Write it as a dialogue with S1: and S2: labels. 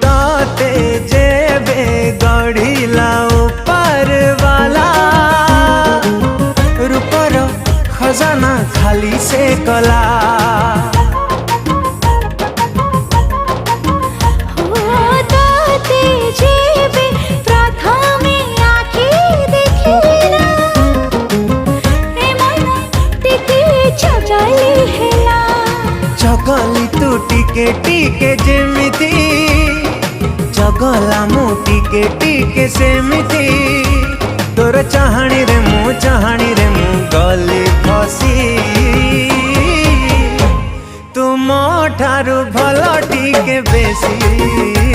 S1: ताते जेबे गढ़िला ऊपर वाला रूपर खजाना खाली से कला। जगली तू टिके टिके जेमिति जगला मु टिके टिके सेमिति तोर चाहाणी रे मु गली फसी तुम ठारू भल टिके बेसी।